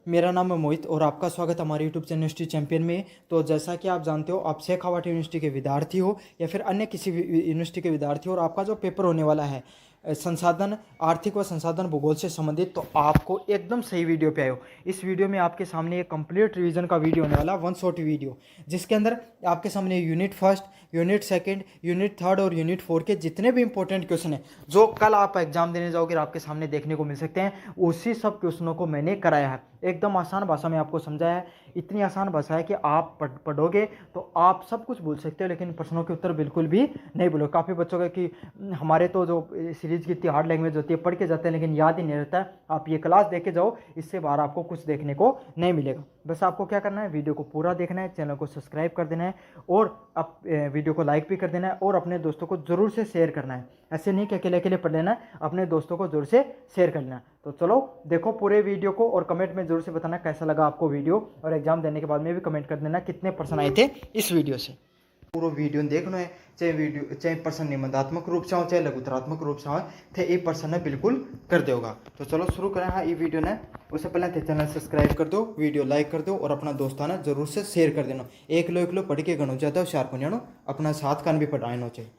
मेरा नाम है मोहित और आपका स्वागत है हमारे यूट्यूब चैनल यूनिवर्सिटी चैंपियन में। तो जैसा कि आप जानते हो, आप शेखावाटी यूनिवर्सिटी के विद्यार्थी हो या फिर अन्य किसी भी यूनिवर्सिटी के विद्यार्थी हो और आपका जो पेपर होने वाला है संसाधन आर्थिक व संसाधन भूगोल से संबंधित, तो आपको एकदम सही वीडियो पे आए हो। इस वीडियो में आपके सामने एक कंप्लीट रिवीजन का वीडियो होने वाला, वन शॉट वीडियो, जिसके अंदर आपके सामने unit first, unit second, unit third और यूनिट फोर के जितने भी इंपॉर्टेंट क्वेश्चन हैं जो कल आप एग्जाम देने जाओगे आपके सामने देखने को मिल सकते हैं, उसी सब क्वेश्चनों को मैंने कराया है। एकदम आसान भाषा में आपको समझाया है। इतनी आसान भाषा है कि आप पढ़ोगे तो आप सब कुछ भूल सकते हो, लेकिन प्रश्नों के उत्तर बिल्कुल भी नहीं भूलोगे। काफ़ी बच्चों का कि हमारे तो जो सीरीज की इतनी हार्ड लैंग्वेज होती है, पढ़ के जाते हैं लेकिन याद ही नहीं रहता है। आप ये क्लास देख के जाओ, इससे बाहर आपको कुछ देखने को नहीं मिलेगा। बस आपको क्या करना है, वीडियो को पूरा देखना है, चैनल को सब्सक्राइब कर देना है और आप वीडियो को लाइक भी कर देना है और अपने दोस्तों को ज़रूर से शेयर करना है। ऐसे नहीं कि अकेले अकेले पढ़ लेना है, अपने दोस्तों को ज़रूर से शेयर कर लेना है। तो चलो देखो पूरे वीडियो को और कमेंट में ज़रूर से बताना कैसा लगा आपको वीडियो, और एग्जाम देने के बाद में भी कमेंट कर देना कितने पर्सन आए थे इस वीडियो से। पूरा वीडियो देखना है, चाहे पर्सन निबंधात्मक रूप से हो चाहे लघुतरात्मक रूप से हो, थे ये पर्सन ने बिल्कुल कर देगा। तो चलो शुरू करें। हाँ, ये वीडियो ने उससे पहले थे चैनल सब्सक्राइब कर दो, वीडियो लाइक कर दो और अपना दोस्ताना जरूर से शेयर कर देना। एक लो पढ़ के गणो ज़्यादा होशियार को जानो, अपना साथ कान भी पढ़ाना चाहिए।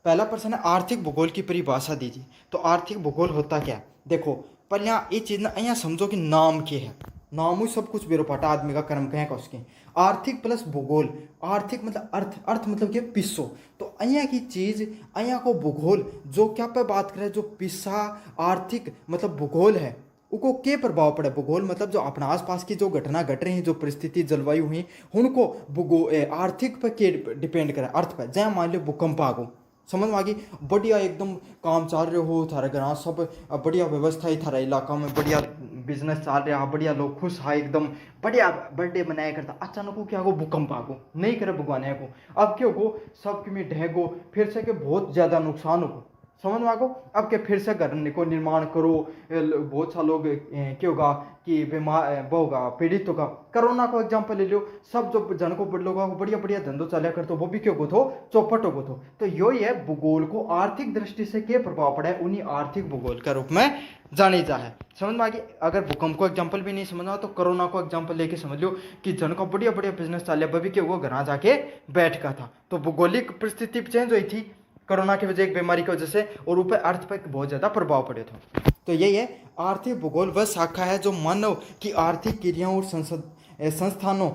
पहला प्रश्न है, आर्थिक भूगोल की परिभाषा दीजिए। तो आर्थिक भूगोल होता क्या? देखो पहले ये चीज़ ना यहाँ समझो कि नाम क्या है। नाम ही सब कुछ बेरोपाटा आदमी का कर्म कहें का उसके। आर्थिक प्लस भूगोल, आर्थिक मतलब अर्थ, अर्थ मतलब क्या? पिस्सो। तो અહીંયા की चीज़, અહીંયા को भूगोल जो क्या पे बात करें, जो पिस्सा आर्थिक मतलब भूगोल है, उनको क्या प्रभाव पड़े? भूगोल मतलब जो अपना आसपास की जो घटना घट रही हैं, जो परिस्थिति जलवायु हुई, उनको भूगोल आर्थिक पर के डिपेंड करे, अर्थ पर। जैसे मान लो भूकंप आ गो, समझ में आ गई? बढ़िया एकदम काम चल रहे हो, थारे घर सब बढ़िया व्यवस्था है, थारा इलाका में बढ़िया बिजनेस चल रहा है, बढ़िया लोग खुश है, एकदम बढ़िया बर्थडे मनाया करता। अचानक को क्या हो, भूकंप आ गो, नहीं करे भगवान को। अब क्या हो, सब में ढह फिर से के बहुत ज़्यादा नुकसान हो, समझ में आ गो। अब के फिर से घर को निर्माण करो, बहुत सा लोग क्या होगा कि बीमार वो होगा, पीड़ित होगा। कोरोना को एग्जाम्पल ले लो, सब जो जन को लोगों को बढ़िया बढ़िया धंधो चलिया कर, तो वो भी क्यों थो, चौपट हो थो। तो यो है भूगोल को आर्थिक दृष्टि से क्या प्रभाव पड़ा है, उन्हीं आर्थिक भूगोल के रूप में जाने जा है। समझ में आ गई? अगर भूकंप को एग्जाम्पल भी नहीं समझना तो कोरोना को एग्जाम्पल लेके समझ लो कि जन का बढ़िया बढ़िया बिजनेस चलिया, वो भी क्यों वो घर जाके बैठ का था। तो भूगोलिक परिस्थिति चेंज हुई थी कोरोना की वजह, एक बीमारी की वजह से, और ऊपर अर्थ पर बहुत ज़्यादा प्रभाव पड़े थे। तो यही है आर्थिक भूगोल, वह शाखा है जो मानव की आर्थिक क्रियाओं और संस्थानों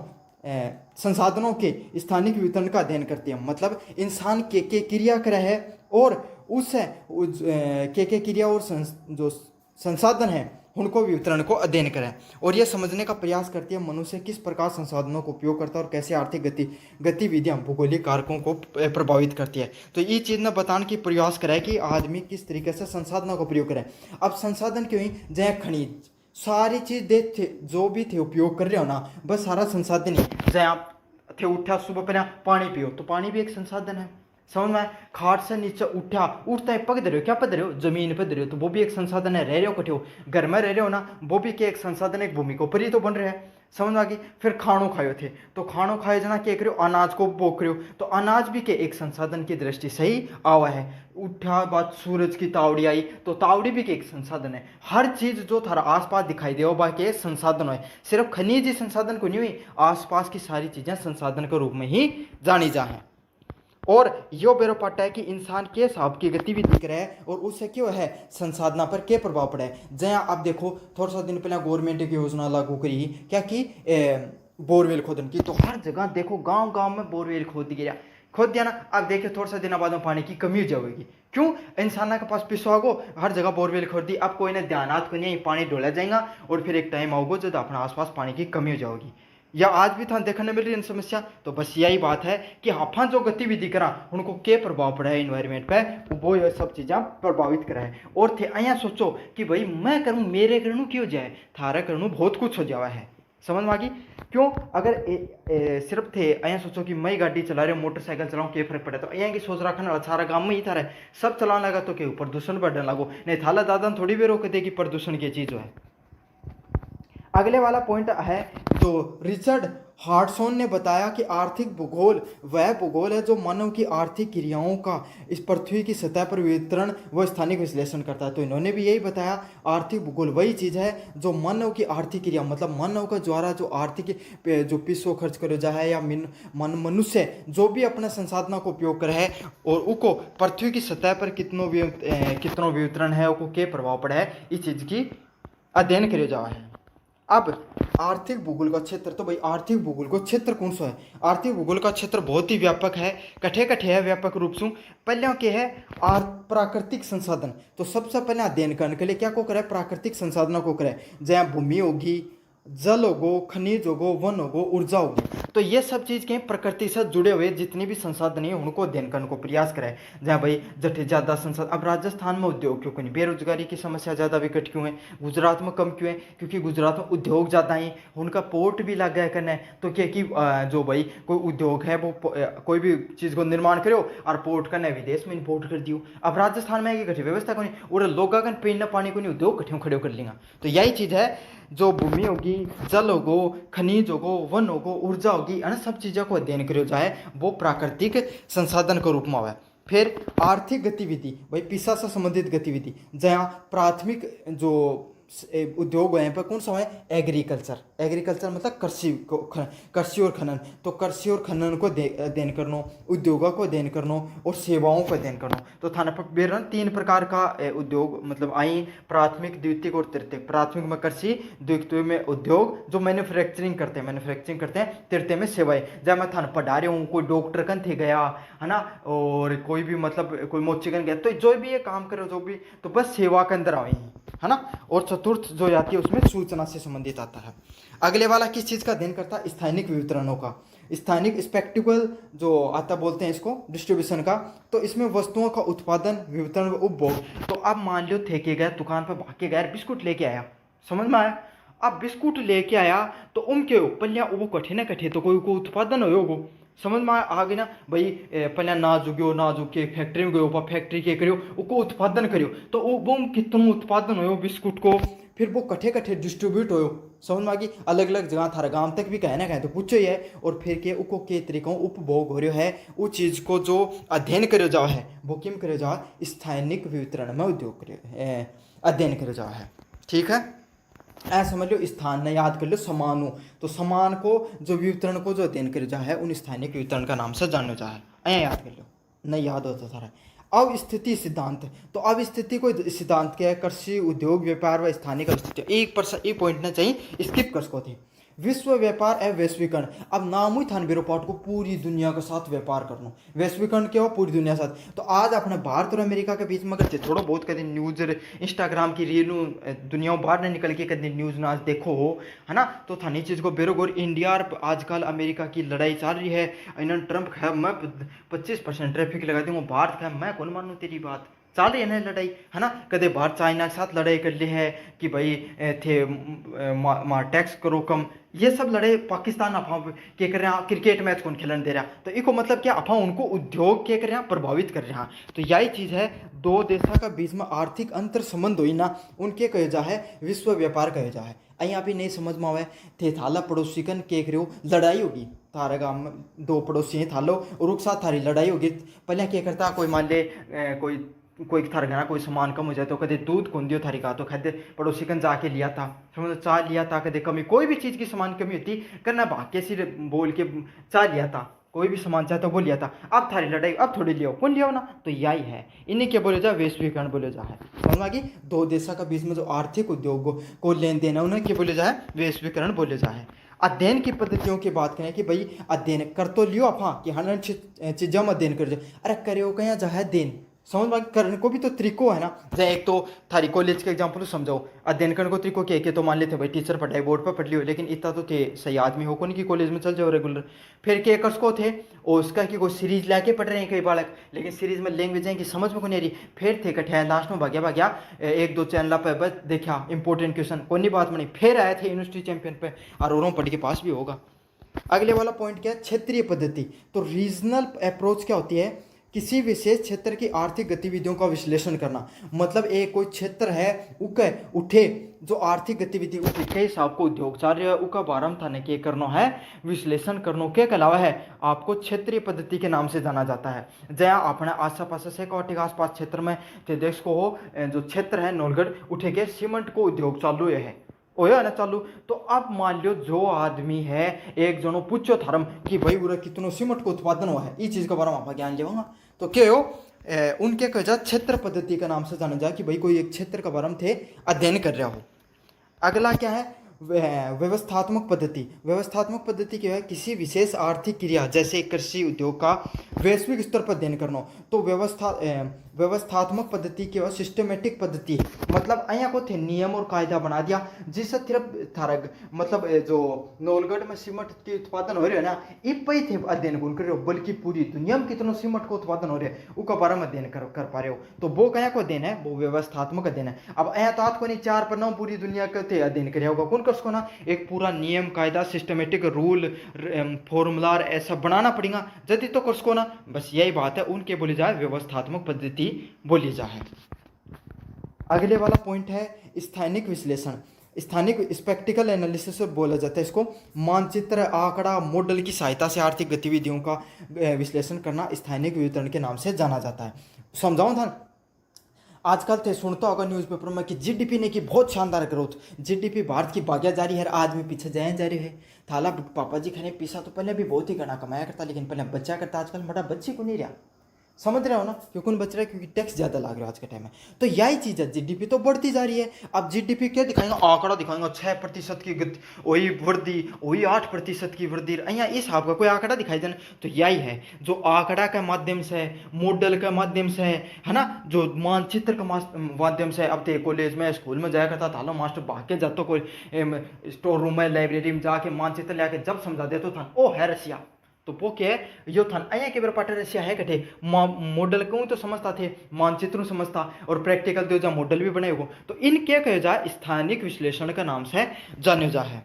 संसाधनों के स्थानिक वितरण का अध्ययन करती है। मतलब इंसान के क्रिया कर है और उस के क्रिया और जो संसाधन है उनको वितरण को अध्ययन करें, और यह समझने का प्रयास करती है मनुष्य किस प्रकार संसाधनों को उपयोग करता है और कैसे आर्थिक गतिविधियां भौगोलिक कारकों को प्रभावित करती है। तो ये चीज़ ना बताने की प्रयास करें कि आदमी किस तरीके से संसाधनों का प्रयोग करें। अब संसाधन क्यों ही, जय खनिज सारी चीज़ दे थे, जो भी थे उपयोग कर रहे हो ना, बस सारा संसाधन ही। जय आप थे उठा सुबह पहले पानी पियो, तो पानी भी एक संसाधन है। समझ में? खाट से नीचे उठा, उठता है पग दे रहे हो, क्या पद रहे हो, जमीन पे दे रहे हो, तो वो भी एक संसाधन है। रह रहे हो कटे हो, घर में रह रहे हो ना, वो भी क्या एक संसाधन, एक भूमि के ऊपर ही तो बन रहे हैं। समझ आ गई? फिर खानों खायो थे, तो खानों खाए जना क्या करो, अनाज को बोक रहे हो, तो अनाज भी के एक संसाधन की दृष्टि से ही आवा है। उठा बात सूरज की तावड़ी आई, तो तावड़ी भी के एक संसाधन है। हर चीज जो थारा आसपास दिखाई दे बाकी संसाधन है। सिर्फ खनिज ही संसाधन को नहीं हुई, आसपास की सारी चीजें संसाधन के रूप में ही जानी जा है। और यो बेरो पाटा है कि इंसान के हिसाब की गतिविधि करे और उससे क्यों है संसाधना पर क्या प्रभाव पड़ा है। जहाँ आप देखो थोड़ा सा दिन पहले गवर्नमेंट की योजना लागू करी, क्या की बोरवेल खोदन की, तो हर जगह देखो गांव गांव में बोरवेल खोद दिया ना। अब देखिए थोड़ा सा दिन बाद में पानी की कमी हो जाएगी। क्यों? इंसान के पास पिसो आगो, हर जगह बोरवेल खोद दी, अब कोई ने ध्यानात को नहीं, पानी डोला जाएगा और फिर एक टाइम आओगे जब अपने आसपास पानी की कमी हो जाएगी। या आज भी था देखने मिल रही है समस्या। तो बस यही बात है कि हाफा जो गतिविधि करा उनको क्या प्रभाव पड़ा है इन्वायरमेंट पे, वो ये सब चीज़ें प्रभावित करा है। और थे अया सोचो कि भाई मैं करूँ, मेरे करूँ क्यों जाए, थारा करूँ बहुत कुछ हो जावा है। समझ में आ गई? क्यों? अगर सिर्फ थे अया सोचो कि मैं गाड़ी चला रहा हूँ, मोटरसाइकिल चलाऊँ, क्या फर्क पड़ा? तो अया की सोच रखा सारा गाँव में ही था रहे, सब चलाने लगा तो क्यों प्रदूषण बढ़ने लगो। नहीं थाला दादा थोड़ी भी रोक दे कि प्रदूषण की चीज़ है। अगले वाला पॉइंट है जो रिचर्ड हार्टसॉन ने बताया कि आर्थिक भूगोल वह भूगोल है जो मानव की आर्थिक क्रियाओं का इस पृथ्वी की सतह पर वितरण व स्थानिक विश्लेषण करता है। तो इन्होंने भी यही बताया, आर्थिक भूगोल वही चीज़ है जो मानव की आर्थिक क्रिया, मतलब मानव का द्वारा जो आर्थिक जो पैसों खर्च करो जाए या मनुष्य जो भी अपने संसाधनों को उपयोग करे है और उनको पृथ्वी की सतह पर कितनों वितरण है, उनको क्या प्रभाव पड़ा है, इस चीज़ की अध्ययन करे जावा है। अब आर्थिक भूगोल का क्षेत्र, तो भाई आर्थिक भूगोल का क्षेत्र कौन सा है? आर्थिक भूगोल का क्षेत्र बहुत ही व्यापक है। कठे कठे है व्यापक रूप से। पहले क्या है? प्राकृतिक संसाधन। तो सबसे पहले अध्ययन करने के लिए क्या को करे? प्राकृतिक संसाधनों को करे, जहाँ भूमि होगी, जल होगो, खनिज होगो, वन होगो, ऊर्जा होगी। तो ये सब चीज़ के प्रकृति से जुड़े हुए जितनी भी संसाधन है उनको अध्ययन करने को प्रयास करें। जहाँ भाई जटे ज़्यादा संसाधन, अब राजस्थान में उद्योग क्यों नहीं, बेरोजगारी की समस्या ज़्यादा विकट क्यों है, गुजरात में कम क्यों है? क्योंकि गुजरात में उद्योग ज़्यादा है, उनका पोर्ट भी लग गया करना है। तो क्या कि जो भाई कोई उद्योग है वो कोई भी चीज़ को निर्माण करो और पोर्ट करना है, विदेश में इम्पोर्ट कर दियो। अब राजस्थान में कठी व्यवस्था को नहीं, और लोग अगर पीने पानी को नहीं उद्योग कठिन खड़े कर लेंगे। तो यही चीज़ है, जो भूमि होगी, जल होगो, खनिज होगो, वन होगो, ऊर्जा होगी, इन सब चीज़ों को अध्ययन करो जाए वो प्राकृतिक संसाधन के रूप में आवे। फिर आर्थिक गतिविधि, भाई पैसा से संबंधित गतिविधि, जहाँ प्राथमिक जो उद्योग है पर कौन सा है? एग्रीकल्चर। एग्रीकल्चर मतलब कृषि और खनन। तो कृषि और खनन को अध्ययन करना, उद्योगों को अध्ययन करना और सेवाओं को अध्ययन करना। तो थाना पर बेरन 3 प्रकार का उद्योग मतलब आई, प्राथमिक, द्वितीयक और तृतीयक। प्राथमिक में कृषि, द्वितीय में उद्योग जो मैन्युफैक्चरिंग करते हैं, तृतीय में सेवाएं। जब मैं थाना पढ़ा रही हूँ, कोई डॉक्टर कन थे गया है ना, और कोई भी मतलब कोई मोचिकन गया, तो जो भी ये काम करे जो भी, तो बस सेवा के अंदर आए है ना। और चतुर्थ जो आती है उसमें सूचना से संबंधित आता है। अगले वाला किस चीज़ का अध्ययन करता है? स्थानिक वितरणों का। स्थानिक स्पेक्टिकल जो आता बोलते हैं इसको, डिस्ट्रीब्यूशन का। तो इसमें वस्तुओं का उत्पादन, वितरण व उपभोग। तो अब मान लो थे के गए दुकान पर, भाग के गए बिस्कुट लेके आया, समझ में आया? अब बिस्कुट लेके आया तो उनके पल्लिया वो कठे न कठे तो कोई को उत्पादन हो वो समझ में आ गई ना भाई। पहले नाजुक के फैक्ट्री में गयो, फैक्ट्री के करियो उसको उत्पादन करियो, तो वो कितना उत्पादन हो बिस्कुट को, फिर वो कठे कठे डिस्ट्रीब्यूट हो, समझ में आ गई। अलग अलग जगह थारा गांव तक भी कहे ना कहे तो पूछो ही है। और फिर के उसको के तरीकों उपभोग हो रहा है, उस चीज़ को जो अध्ययन करो जाओ है वो किम करो जाओ? स्थानिक वितरण में उद्योग करो अध्ययन करो जाओ है। ठीक है, ऐसा समझ लो। स्थान ने याद कर लो, समानो। तो समान को जो वितरण को जो अध्ययन कर जा है उन स्थानिक वितरण का नाम से जानो जा है, ऐ याद कर लो, नहीं याद होता सारा। अब स्थिति सिद्धांत। तो अब स्थिति को सिद्धांत क्या है? कृषि, उद्योग, व्यापार व स्थानिक स्थिति। एक पॉइंट ना चाहिए स्किप कर सको थे। विश्व व्यापार एवं वैश्वीकरण। अब नाम ही था बेरो पार्ट को पूरी दुनिया के साथ व्यापार करना। वैश्वीकरण क्या हो? पूरी दुनिया के साथ। तो आज अपने भारत और अमेरिका के बीच में अगर थोड़ा बहुत कभी न्यूज इंस्टाग्राम की रील दुनिया बाहर न निकल के कभी न्यूज ना आज देखो हो है ना, तो थानी चीज़ को बेरोगोर इंडिया और आजकल अमेरिका की लड़ाई चल रही है। इन्होंने ट्रंप है मैं 25% ट्रैफिक लगा दूंगा, भारत का मैं कौन मानूँ तेरी बात, चल रही है ना लड़ाई है ना। कदे भारत चाइना के साथ लड़ाई कर ली है कि भाई थे टैक्स करो कम, ये सब लड़ाई पाकिस्तान अफा के कर रहे हैं, क्रिकेट मैच कौन खेलने दे रहा। तो इको मतलब क्या, अफा उनको उद्योग के कर रहे हैं, प्रभावित कर रहे हैं। तो यही चीज़ है, दो देशों का बीच में आर्थिक अंतर संबंध हुई ना, उनके कहे जा है विश्व व्यापार कहे जा है। यहाँ भी नहीं समझ में आवे थे थाला पड़ोसी कन के करो लड़ाई होगी, थारे गाँव में 2 पड़ोसी हैं थालो और एक साथ थारी लड़ाई होगी। पहले क्या करता, कोई मान ले कोई थार घर कोई सामान कम हो जाए तो कदे दूध कौन दियो थारी का, तो खाद्य पड़ोसी कन जाके लिया था, समझो चाय लिया था। कदे कमी कोई भी चीज़ की सामान कमी होती करना भाग्य से बोल के चाय लिया था, कोई भी सामान चाहे तो वो लिया था। अब थारी लड़ाई अब थोड़ी लियो कौन लिया ना, तो यही है। इन्हें क्या बोले जा? वैश्वीकरण बोले जा है। समझ आ गई? दो देशों का बीच में जो आर्थिक उद्योग को लेन देन है उन्हें क्या बोले जा है? वैश्वीकरण बोले जा है। अध्ययन की पद्धतियों की बात करें कि भाई अध्ययन कर तो लियो आप कि हाँ चीज़ों में अध्ययन कर जाओ, अरे करो कहीं जा है अध्ययन, समझ में करने को भी तो तरीको है ना। जैसे एक तो थारी कॉलेज के एग्जाम्पल समझाओ, अध्ययन करने को तरीको क्या के तो मान लेते भाई टीचर पढ़ाई बोर्ड पर पढ़ लियो, लेकिन इतना तो थे सही आदमी हो कौन कि कॉलेज में चल जाओ रेगुलर। फिर के कर्स को थे और उसका कि कोई सीरीज लाके पढ़ रहे हैं कई बालक, लेकिन सीरीज में लैंग्वेज है कि समझ में को नहीं रही। फिर थे कठिया लास्ट में भाग्या 1-2 चैनल पर बस देखा इंपॉर्टेंट क्वेश्चन कोई नहीं बात में नहीं, फिर आए थे यूनिवर्सिटी चैंपियन पे और पढ़ के पास भी होगा। अगले वाला पॉइंट क्या है? क्षेत्रीय पद्धति। तो रीजनल अप्रोच क्या होती है? किसी विशेष क्षेत्र की आर्थिक गतिविधियों का विश्लेषण करना, मतलब एक कोई क्षेत्र है उके उठे जो आर्थिक गतिविधि उठे के हिसाब को उद्योग कार्य उका बारम थाने के करनो है विश्लेषण करनो के अलावा है आपको क्षेत्रीय पद्धति के नाम से जाना जाता है। जहाँ अपने आस पास से कौटिक आसपास क्षेत्र में देश को हो जो क्षेत्र है नौलगढ़ उठे के सीमेंट को उद्योग चालू है ओयो ना चालू। तो अब मान लो जो आदमी है एक जनो पूछो थारम कि भाई उरा कितनो सीमेंट को उत्पादन हुआ है, इस चीज के बारे में आप ज्ञान लेगा तो क्या हो उनके कहा क्षेत्र पद्धति का नाम से जाना जाए कि भाई कोई एक क्षेत्र का बारे में थे अध्ययन कर रहा हो। अगला क्या है व्यवस्थात्मक पद्धति। व्यवस्थात्मक पद्धति क्या है किसी विशेष आर्थिक क्रिया जैसे कृषि उद्योग का वैश्विक स्तर पर अध्ययन करना। तो व्यवस्थात्मक पद्धति क्या है सिस्टमेटिक पद्धति, मतलब અહીંયા को थे नियम और कायदा बना दिया जिससे सिर्फ थारक मतलब जो नौलगढ़ में सीमेंट के उत्पादन हो रहे हैं ना इन पे थे अध्ययन कौन कर रहे हो, बल्कि पूरी दुनिया में कितनों सीमेंट को उत्पादन हो रहे हैं उसका बारे में अध्ययन कर पा रहे हो। तो वो क्या को अध्ययन है वो व्यवस्थात्मक अध्ययन है। अब અહીંયા तो आपको नहीं 4 पर 9 पूरी दुनिया का थे अध्ययन कर होगा कौन कर ना एक पूरा नियम कायदा सिस्टमेटिक रूल फॉर्मूलार ऐसा बनाना पड़ेगा जदि तो कर सको ना। बस यही बात है उनके बोली जाए व्यवस्थात्मक पद्धति बोली जाए। अगले वाला पॉइंट है स्थानिक विश्लेषण। स्थानिक स्पेक्टिकल एनालिसिस बोला जाता है इसको। मानचित्र आंकड़ा मॉडल की सहायता से आर्थिक गतिविधियों का विश्लेषण करना स्थानिक वितरण के नाम से जाना जाता है। समझाऊं था आजकल थे सुनता होगा न्यूज़पेपर में कि जीडीपी ने की बहुत शानदार ग्रोथ, जीडीपी भारत की भाग्य जारी है, आदमी पीछे जाए जा रहे है। थाला पापा जी खाने पीसा तो पहले भी बहुत ही घना कमाया करता लेकिन पहले बच्चा करता, आजकल बड़ा बच्ची को नहीं रहा। समझ रहे हो ना क्यों कौन बच रहा है क्योंकि टैक्स ज़्यादा लग रहा है आज के टाइम में। तो यही चीज़ है जीडीपी तो बढ़ती जा रही है। अब जीडीपी क्या दिखाएंगे आंकड़ा दिखाएंगे 6% की वही वृद्धि वही 8% की वृद्धि यहाँ इस हिसाब का कोई आंकड़ा दिखाई देना। तो यही है जो आंकड़ा के माध्यम से मॉडल के माध्यम से है ना जो मानचित्र के माध्यम से। अब तो कॉलेज में स्कूल में जाया करता था मास्टर भाग के जाता कोई स्टोर रूम में लाइब्रेरी में जाके मानचित्र लेके जब समझा दे तो था ओ है रसिया तो वो क्या है यो था अया के बार पाटर रसिया है कटे मॉडल को तो समझता थे मानचित्र समझता और प्रैक्टिकल दो जा मॉडल भी बने हो। तो इनके कहे जाए स्थानिक विश्लेषण का नाम से जाने जा है।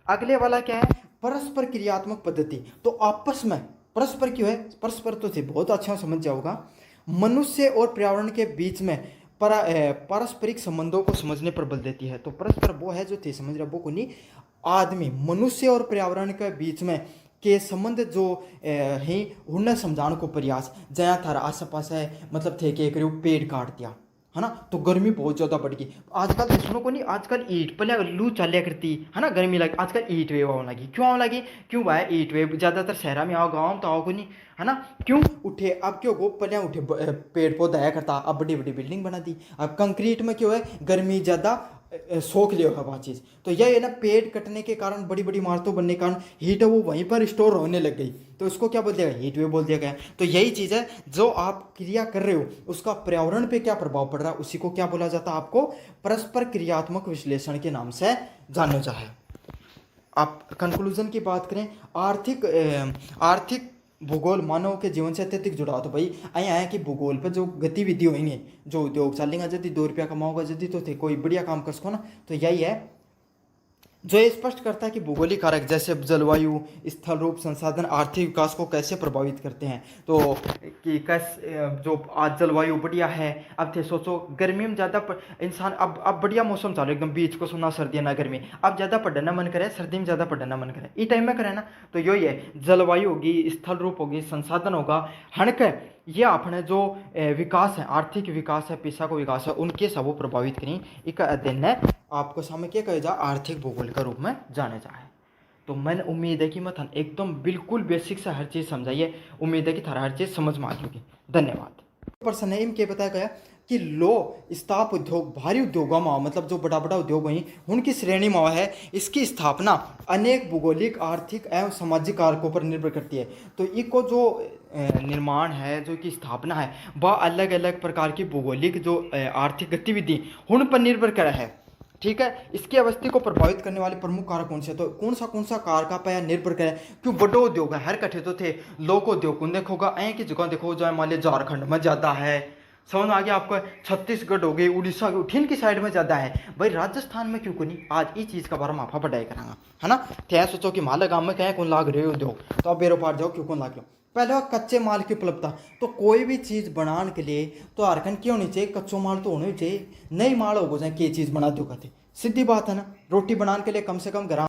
अगले वाला क्या है परस्पर क्रियात्मक पद्धति। तो आपस में परस्पर क्यों है परस्पर तो थे बहुत अच्छा समझ जाओगा। मनुष्य और पर्यावरण के बीच में पारस्परिक संबंधों को समझने पर बल देती है। तो परस्पर वो है जो थे समझ रहे वो को नहीं आदमी मनुष्य और पर्यावरण के बीच में के संबंध जो है उन्हें समझाने को प्रयास जहाँ थारा आस पास है मतलब थे कि पेड़ काट दिया है ना तो गर्मी बहुत ज़्यादा बढ़ गई। आजकल सुनो को नहीं आजकल ईट पहले लू चलिया करती है ना गर्मी लगी आजकल ईट वेव आने लगी। क्यों आने लगी क्यों भाई ईट वेव ज़्यादातर शहरा में आओ गाँव तो आओ को नहीं है ना क्यों उठे अब क्यों गो पहले उठे पेड़ पौधा आया करता अब बड़ी बड़ी बिल्डिंग बना दी। अब कंक्रीट में क्यों है गर्मी ज़्यादा सोख लिया हवा चीज़। तो यह है ना पेड़ कटने के कारण बड़ी बड़ी इमारतों बनने के कारण हीट है वो वहीं पर स्टोर होने लग गई तो उसको क्या बोल दिया गया हीट वेव बोल दिया गया। तो यही चीज़ है जो आप क्रिया कर रहे हो उसका पर्यावरण पे क्या प्रभाव पड़ रहा है उसी को क्या बोला जाता है आपको परस्पर क्रियात्मक विश्लेषण के नाम से जाना जाए। आप कंक्लूजन की बात करें आर्थिक भूगोल मानव के जीवन से अत्यधिक जुड़ा हो। तो भाई અહીંયા है कि भूगोल पर जो गतिविधि होंगे जो उद्योग चलेगा यदि 2 रुपया कमाओगा यदि तो थे कोई बढ़िया काम कर सको ना। तो यही है जो ये स्पष्ट करता है कि भूगोलिक कारक जैसे जलवायु स्थल रूप संसाधन आर्थिक विकास को कैसे प्रभावित करते हैं। तो कि जो आज जलवायु बढ़िया है अब थे सोचो गर्मी में ज़्यादा इंसान अब बढ़िया मौसम चालू एकदम बीच को सुना सर्दी ना गर्मी अब ज़्यादा पढ़ना मन करे सर्दी में ज़्यादा पढ़ना मन करे इस टाइम में करे ना। तो यही है जलवायु होगी स्थल रूप होगी संसाधन होगा हणक ये अपने जो विकास है आर्थिक विकास है पैसा को विकास है उनके सब प्रभावित करें एक अध्ययन है आपको सामने क्या कहे जा आर्थिक भूगोल के रूप में जाने जाए। तो मैंने उम्मीद है कि मैं थान एकदम बिल्कुल बेसिक से हर चीज़ समझाइए उम्मीद है कि थारा हर चीज़ समझ में आ जाएगी। धन्यवाद। पर्सन है इनके बताया गया कि लो इस्पात उद्योग भारी उद्योगों में मतलब जो बड़ा बड़ा उद्योग हैं उनकी श्रेणी में है इसकी स्थापना अनेक भूगोलिक आर्थिक एवं सामाजिक कारकों पर निर्भर करती है। तो इको जो निर्माण है जो की स्थापना है वह अलग अलग प्रकार की भूगोलिक जो आर्थिक गतिविधि उन पर निर्भर कर है। ठीक है इसकी अवस्थी को प्रभावित करने वाले प्रमुख कारक कौन से तो कौन सा कारक पे निर्भर करे क्यों बड़ो उद्योग है हर कट्ठे तो थे लोक उद्योग को देखोगा ऐ की जगह देखो जो मान लिया झारखंड में ज़्यादा है समझ में आ गया आपको छत्तीसगढ़ हो गई उड़ीसा की उठीन की साइड में ज़्यादा है भाई राजस्थान में क्यों को नहीं आज इस चीज़ का बारे में आपा पढ़ाई करांगा है ना। तो सोचो कि माला गाँव में कहीं कौन लाग रहे हो उद्योग तो आप बेरो पार जाओ क्यों कौन लाग लो पहले कच्चे माल की उपलब्धता। तो कोई भी चीज़ बनाने के लिए तो हरकन क्यों होनी चाहिए, कच्चो माल तो होना ही चाहिए। नई माल होगो जाए के चीज़ बना दो कहते, सीधी बात है ना। रोटी बनाने के लिए कम से कम ग्राम